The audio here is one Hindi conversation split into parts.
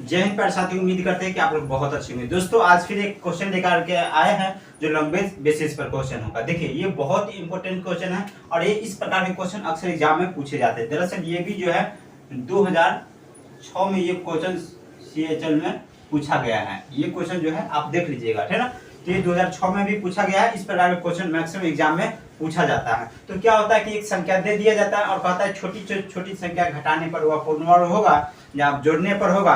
जय हिंद प्यारे साथी, उम्मीद करते हैं कि आप लोग बहुत अच्छे होंगे। दोस्तों आज फिर एक क्वेश्चन लेकर के आए हैं जो लंबे बेसिस पर क्वेश्चन होगा। देखिए ये बहुत ही इंपॉर्टेंट क्वेश्चन है और ये इस प्रकार के क्वेश्चन अक्सर एग्जाम में पूछे जाते हैं। दरअसल ये भी जो है 2006 में ये क्वेश्चन CHL में पूछा गया है। ये क्वेश्चन जो है आप देख लीजिएगा, ठीक है ना। तो ये 2006 में भी पूछा गया है। इस प्रकार के क्वेश्चन मैक्सिमम एग्जाम में पूछा जाता है। तो क्या होता है कि एक संख्या दे दिया जाता है और कहता है छोटी संख्या घटाने पर होगा, पूर्ण वर्ग होगा या जोड़ने पर होगा।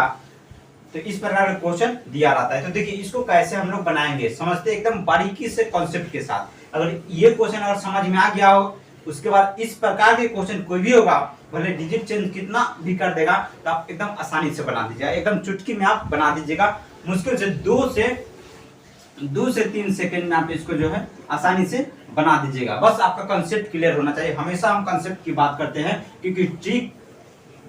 तो इस प्रकार का क्वेश्चन दिया रहता है। तो देखिए इसको कैसे हम लोग बनाएंगे, समझते एकदम बारीकी से कॉन्सेप्ट के साथ। अगर ये क्वेश्चन अगर समझ में आ गया हो, उसके बाद इस प्रकार के क्वेश्चन कोई भी होगा, भले डिजिट चेंज कितना भी कर देगा, तो आप एकदम आसानी से बना दीजिएगा। एकदम चुटकी में आप बना दीजिएगा। मुश्किल से 2 से 3 सेकंड में आप इसको जो है आसानी से बना दीजिएगा। बस आपका कंसेप्ट क्लियर होना चाहिए। हमेशा हम कंसेप्ट की बात करते हैं क्योंकि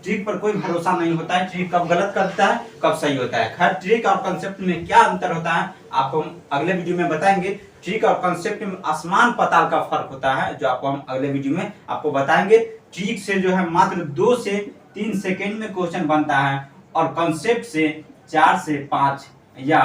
ट्रिक पर कोई भरोसा नहीं होता है। ट्रिक कब गलत करता है, कब सही होता है। खैर ट्रिक और कंसेप्ट में क्या अंतर होता है आपको हम अगले वीडियो में बताएंगे। ट्रिक और कंसेप्ट में आसमान पाताल का फर्क होता है, जो आपको हम अगले वीडियो में आपको बताएंगे। ट्रिक से जो है मात्र 2 से 3 सेकंड में क्वेश्चन बनता है और कंसेप्ट से 4 से 5 या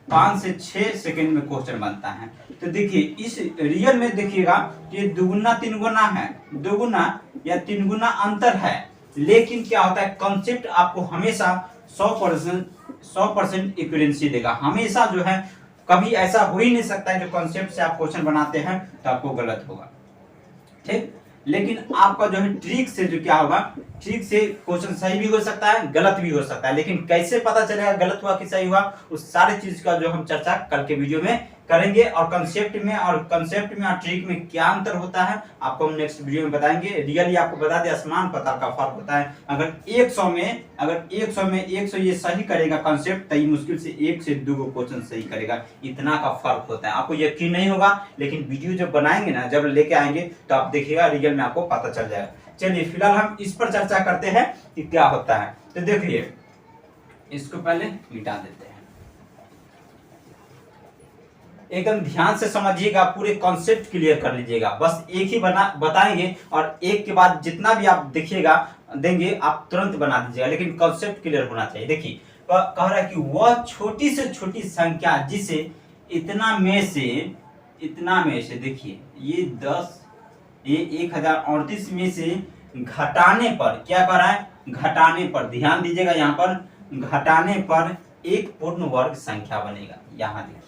5 से 6 सेकंड में क्वेश्चन बनता है। तो देखिए इस रियल में देखिएगा ये दुगुना 3 गुना है, 2 गुना या 3 गुना अंतर है। लेकिन क्या होता है, कॉन्सेप्ट आपको हमेशा 100% एक्यूरेंसी देगा। हमेशा जो है कभी ऐसा हो ही नहीं सकता है जो कॉन्सेप्ट से आप क्वेश्चन बनाते हैं तो आपको गलत होगा, ठीक। लेकिन आपका जो है ट्रिक से जो क्या होगा, ट्रिक से क्वेश्चन सही भी हो सकता है, गलत भी हो सकता है। लेकिन कैसे पता चलेगा गलत हुआ कि सही हुआ, उस सारी चीज का जो हम चर्चा कल के वीडियो में करेंगे। और कंसेप्ट में और ट्रिक में क्या अंतर होता है आपको हम नेक्स्ट वीडियो में बताएंगे। रियली आपको बता दें आसमान पाताल का फर्क होता है। अगर 100 में 100 ये सही करेगा कंसेप्ट, तो ये मुश्किल से 1 से 2 क्वेश्चन सही करेगा। इतना का फर्क होता है। आपको यकीन नहीं होगा, लेकिन वीडियो जब बनाएंगे ना, जब लेके आएंगे तो आप देखिएगा रियल में आपको पता चल जाएगा। चलिए फिलहाल हम इस पर चर्चा करते हैं कि क्या होता है। तो देखिए इसको पहले मिटा देते हैं। एकदम ध्यान से समझिएगा, पूरे कॉन्सेप्ट क्लियर कर लीजिएगा। बस एक ही बताएंगे और एक के बाद जितना भी आप देखिएगा देंगे आप तुरंत बना दीजिएगा, लेकिन कॉन्सेप्ट क्लियर होना चाहिए। देखिए कह रहा है कि वह छोटी से छोटी संख्या जिसे इतना में से देखिए ये 1038 में से घटाने पर क्या कर रहा है, घटाने पर ध्यान दीजिएगा, यहाँ पर घटाने पर एक पूर्ण वर्ग संख्या बनेगा। यहाँ देखिए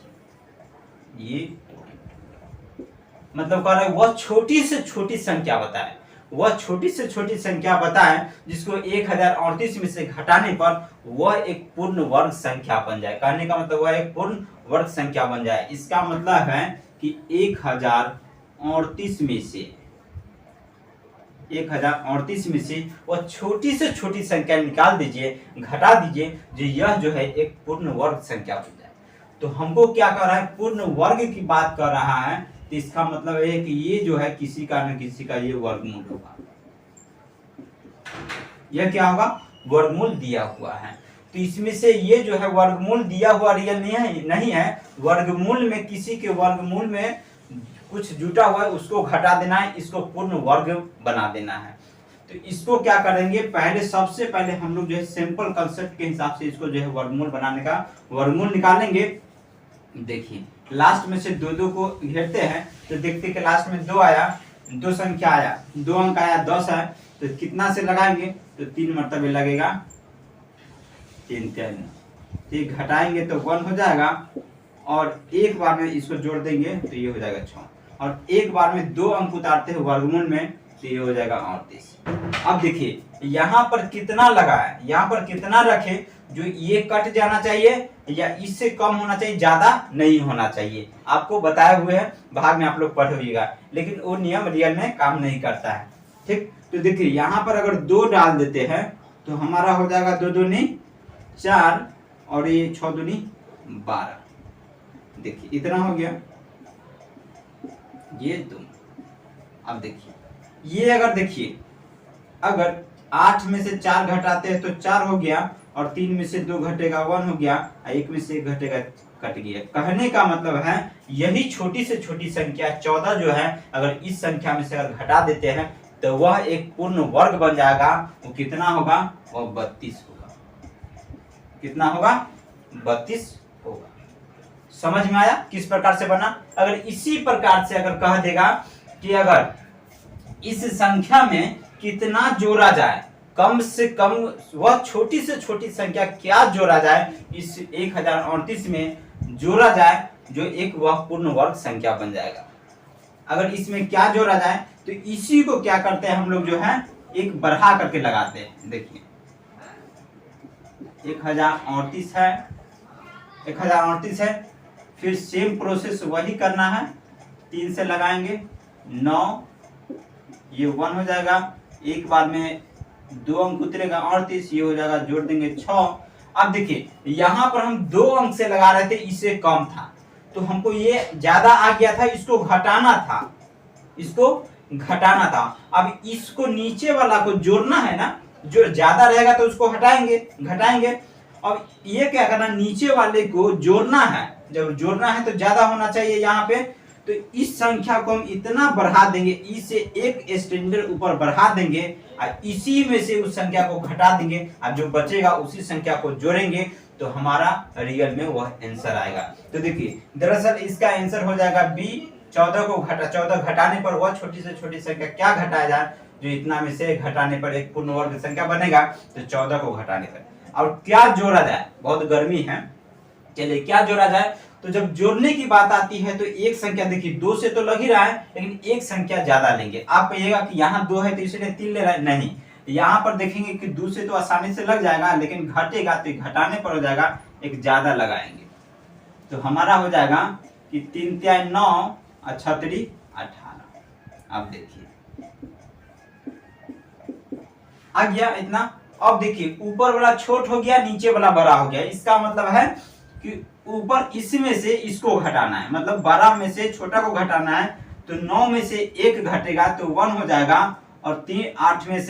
ये मतलब कह रहा है वह छोटी से छोटी संख्या बताए, वह छोटी से छोटी संख्या बताए जिसको 1038 में से घटाने पर वह एक पूर्ण वर्ग संख्या बन जाए। कहने का मतलब वह एक पूर्ण वर्ग संख्या बन जाए। इसका मतलब है कि 1038 में से वह छोटी से छोटी संख्या निकाल दीजिए, घटा दीजिए, जो यह जो है एक पूर्ण वर्ग संख्या बन जाए। तो हमको क्या कर रहा है, पूर्ण वर्ग की बात कर रहा है। तो इसका मतलब है कि ये जो है किसी का न किसी का ये वर्गमूल होगा। यह क्या होगा, वर्गमूल दिया हुआ है। तो इसमें से ये जो है वर्गमूल दिया हुआ रियल नहीं है। वर्गमूल में किसी के वर्गमूल में कुछ जुटा हुआ है, उसको घटा देना है, इसको पूर्ण वर्ग बना देना है। तो इसको क्या करेंगे, सबसे पहले हम लोग जो है सिंपल कंसेप्ट के हिसाब से इसको जो है वर्गमूल बनाने का वर्गमूल निकालेंगे। देखिए लास्ट में से 2 को घेरते हैं तो देखते कि लास्ट में 2 आया, 2 संख्या आया, 2 अंक आया, 10 है। तो कितना से लगाएंगे, तो 3 मरतबे लगेगा, 3 ठीक। घटाएंगे तो 1 हो जाएगा और एक बार में इसको जोड़ देंगे तो ये हो जाएगा 6 और एक बार में 2 अंक उतारते हैं वर्गमूल में तो ये हो जाएगा 38। अब देखिए यहाँ पर कितना लगा है, यहाँ पर कितना रखे जो ये कट जाना चाहिए या इससे कम होना चाहिए, ज्यादा नहीं होना चाहिए। आपको बताए हुए हैं, भाग में आप लोग पढ़िएगा, लेकिन वो नियम रियल में काम नहीं करता है, ठीक। तो देखिए यहाँ पर अगर 2 डाल देते हैं तो हमारा हो जाएगा 2 दूनी 4 और ये 6 दूनी 12। देखिए इतना हो गया, ये 2। अब देखिए ये अगर 8 में से 4 घटाते हैं तो 4 हो गया और 3 में से 2 घटेगा 1 हो गया, 1 में से 1 घटेगा कट गया। कहने का मतलब है यही छोटी से छोटी संख्या 14 जो है, अगर इस संख्या में से अगर घटा देते हैं तो वह एक पूर्ण वर्ग बन जाएगा। वो कितना होगा, वह 32 होगा। कितना होगा 32 होगा। समझ में आया किस प्रकार से बना। अगर इसी प्रकार से अगर कह देगा कि अगर इस संख्या में कितना जोड़ा जाए, कम से कम वह छोटी से छोटी संख्या क्या जोड़ा जाए इस 1038 में जोड़ा जाए जो एक वह पूर्ण वर्ग संख्या बन जाएगा। अगर इसमें क्या जोड़ा जाए तो इसी को क्या करते हैं हम लोग जो है एक बढ़ा करके लगाते हैं। देखिए 1038 है, 1038 है, फिर सेम प्रोसेस वही करना है, 3 से लगाएंगे 9, ये 1 हो जाएगा, एक बार में 2 अंक उतरेगा 38, ये हो जाएगा, जोड़ देंगे 6। अब देखिए यहाँ पर हम 2 अंक से लगा रहे थे, इससे कम था तो हमको ये ज्यादा आ गया था, इसको घटाना था, इसको घटाना था। अब इसको नीचे वाला को जोड़ना है ना, जो ज्यादा रहेगा तो उसको हटाएंगे घटाएंगे। अब ये क्या करना, नीचे वाले को जोड़ना है, जब जोड़ना है तो ज्यादा होना चाहिए यहाँ पे, तो इस संख्या को हम इतना बढ़ा देंगे, इससे एक स्टैंडर्ड ऊपर बढ़ा देंगे और इसी में से उस संख्या को घटा देंगे, अब जो बचेगा उसी संख्या को जोड़ेंगे तो हमारा रियल में वह आंसर आएगा। तो देखिए दरअसल इसका आंसर हो जाएगा बी, 14 घटाने पर वह छोटी से छोटी संख्या क्या घटाया जाए जो इतना में से घटाने पर एक पूर्ण वर्ग संख्या बनेगा, तो 14 को घटाने पर। और क्या जोड़ा जाए, बहुत गर्मी है, चलिए क्या जोड़ा जाए, तो जब जोड़ने की बात आती है तो एक संख्या देखिए 2 से तो लग ही रहा है लेकिन एक संख्या ज्यादा लेंगे। आप कहिएगा कि यहाँ 2 है तो इसलिए 3 ले रहा है, नहीं, यहाँ पर देखेंगे कि 2 से तो आसानी से लग जाएगा लेकिन घटेगा तो घटाने पर हो जाएगा, एक ज्यादा लगाएंगे तो हमारा हो जाएगा कि 3 तिया 9 और 6 तिरी 18। अब देखिए आ गया इतना। अब देखिए ऊपर वाला छोट हो गया, नीचे वाला बड़ा हो गया, इसका मतलब है कि ऊपर इसमें से इसको घटाना है, मतलब 12 में से छोटा को घटाना है, तो 9 में से 1 घटेगा तो 1 हो जाएगा, और 8 में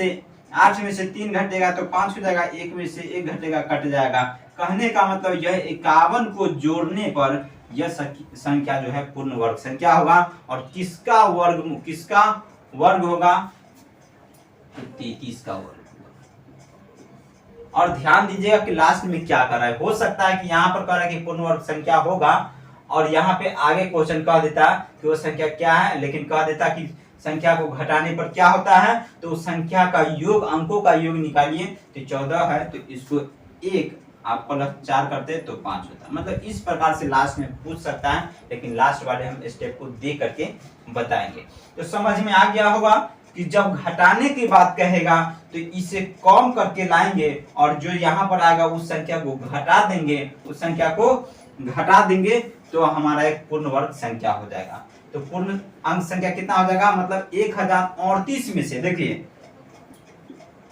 से 3 घटेगा तो 5 हो जाएगा, 1 में से 1 घटेगा कट जाएगा। कहने का मतलब यह 51 को जोड़ने पर यह संख्या जो है पूर्ण वर्ग संख्या होगा, और किसका वर्ग होगा, 33 का वर्ग। और ध्यान दीजिएगा कि लास्ट में क्या कर रहा है, हो सकता है कि यहाँ पर कह रहा है कि पूर्ण वर्ग संख्या होगा और यहाँ पे आगे क्वेश्चन कह देता कि वो संख्या क्या है, लेकिन कह देता कि संख्या को घटाने पर क्या होता है, तो संख्या का योग, अंकों का योग निकालिए, तो 14 है तो इसको 1 आप +4 करते तो 5 होता। मतलब इस प्रकार से लास्ट में पूछ सकता है, लेकिन लास्ट वाले हम स्टेप को दे करके बताएंगे। तो समझ में आ गया होगा कि जब घटाने की बात कहेगा तो इसे कम करके लाएंगे और जो यहाँ पर आएगा उस संख्या को घटा देंगे, उस संख्या को घटा देंगे तो हमारा एक पूर्ण वर्ग संख्या हो जाएगा। तो पूर्ण अंक संख्या कितना हो जाएगा, मतलब 1038 में से देखिए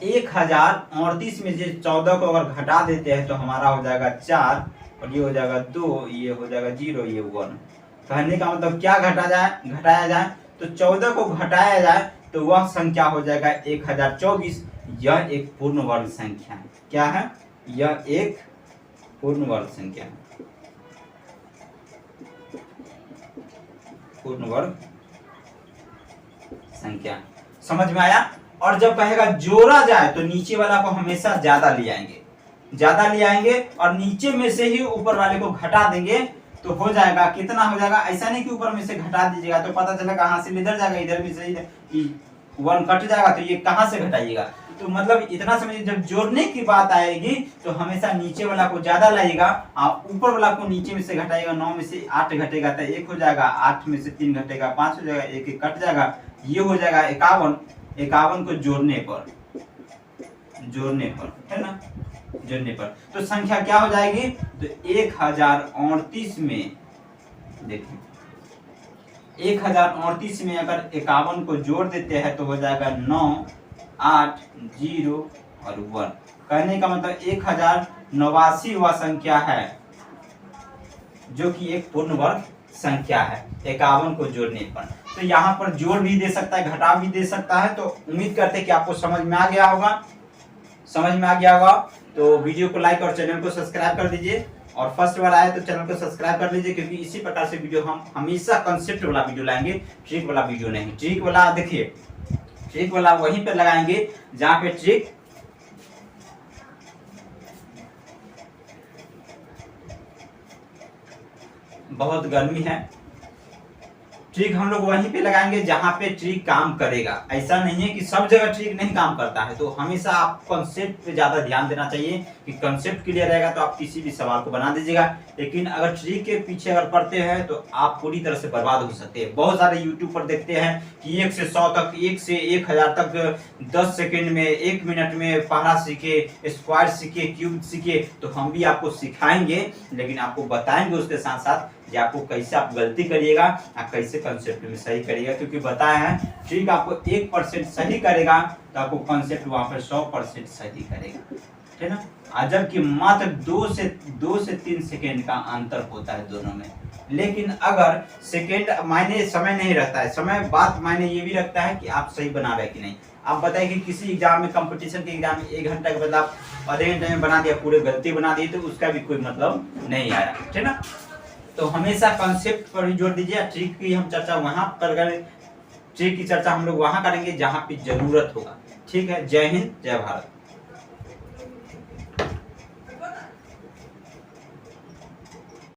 1038 में से 14 को अगर घटा देते हैं तो हमारा हो जाएगा 4, और ये हो जाएगा 2, ये हो जाएगा 0, ये 1। कहने का मतलब क्या घटाया जाए, तो 14 को घटाया जाए तो वह संख्या हो जाएगा 1024। यह एक पूर्ण वर्ग संख्या है। क्या है, यह एक पूर्ण वर्ग संख्या है, पूर्ण वर्ग संख्या। समझ में आया। और जब कहेगा जोड़ा जाए तो नीचे वाला को हमेशा ज्यादा ले आएंगे और नीचे में से ही ऊपर वाले को घटा देंगे तो हो जाएगा, कितना हो जाएगा, ऐसा नहीं कि ऊपर में से घटा दीजिएगा तो पता चलेगा हासिल इधर जाएगा, इधर भी सही 1 कट जाएगा तो ये कहां से घटाइएगा। तो मतलब इतना समझिए, जब जोड़ने की बात आएगी तो हमेशा नीचे वाला को ज्यादा लाइएगा और ऊपर वाला को नीचे में से घटाइएगा। 9 में से 8 घटेगा तो 1 हो जाएगा, 8 में से 3 घटेगा 5 हो जाएगा, 1 कट जाएगा, ये हो जाएगा 51। 51 को जोड़ने पर है ना, जोड़ने पर तो संख्या क्या हो जाएगी, तो 1038 में देखिए 1038 में अगर 51 को जोड़ देते हैं तो हो जाएगा 9, 8, 0 और 1। कहने का मतलब 1089वां संख्या है जो कि एक पूर्ण वर्ग संख्या है 51 को जोड़ने पर। तो यहाँ पर जोड़ भी दे सकता है, घटा भी दे सकता है। तो उम्मीद करते हैं कि आपको समझ में आ गया होगा। तो वीडियो को लाइक और चैनल को सब्सक्राइब कर दीजिए, और फर्स्ट बार आए तो चैनल को सब्सक्राइब कर लीजिए, क्योंकि इसी प्रकार से वीडियो हम हमेशा कंसेप्ट वाला वीडियो लाएंगे, ट्रिक वाला वीडियो नहीं। ट्रिक वाला देखिए, ट्रिक वाला वहीं पे लगाएंगे जहां पे ट्रिक बहुत गर्मी है, ट्रिक हम लोग वहीं पे लगाएंगे जहां पे ट्रिक काम करेगा। ऐसा नहीं है कि सब जगह ट्रिक नहीं काम करता है, तो हमेशा आप कॉन्सेप्ट पे ज्यादा ध्यान देना चाहिए कि कॉन्सेप्ट क्लियर रहेगा तो आप किसी भी सवाल को बना दीजिएगा। लेकिन अगर ट्रिक के पीछे अगर पढ़ते हैं तो आप पूरी तरह से बर्बाद हो सकते हैं। बहुत सारे यूट्यूब पर देखते हैं कि 1 से 100 तक, 1 से 1000 तक 10 सेकेंड में, 1 मिनट में पहरा सीखे, स्क्वायर सीखे, क्यूब सीखे। तो हम भी आपको सिखाएंगे, लेकिन आपको बताएंगे उसके साथ साथ कि आपको कैसे आप गलती करिएगा और कैसे कंसेप्ट में सही करिएगा। क्योंकि बताया है ट्रिक आपको 1% सही करेगा तो आपको कंसेप्ट वहां पर 100% सही करेगा, ठीक है ना। जबकि मात्र 2 से 3 सेकेंड का अंतर होता है दोनों में। लेकिन अगर सेकेंड मायने समय नहीं रखता है, समय बात मायने ये भी रखता है कि आप सही बना रहे कि नहीं। आप बताइए कि किसी एग्जाम में, कंपटीशन के एग्जाम में 1 घंटा के बदला आप आधे घंटे में बना दिया, पूरे गलती बना दी, तो उसका भी कोई मतलब नहीं आया, ठीक है ना। तो हमेशा कॉन्सेप्ट पर भी जोर दीजिए। ट्रिक की हम चर्चा वहां पर करें, ट्रिक की चर्चा हम लोग वहां करेंगे जहां पे जरूरत होगा। ठीक है, जय हिंद, जय भारत।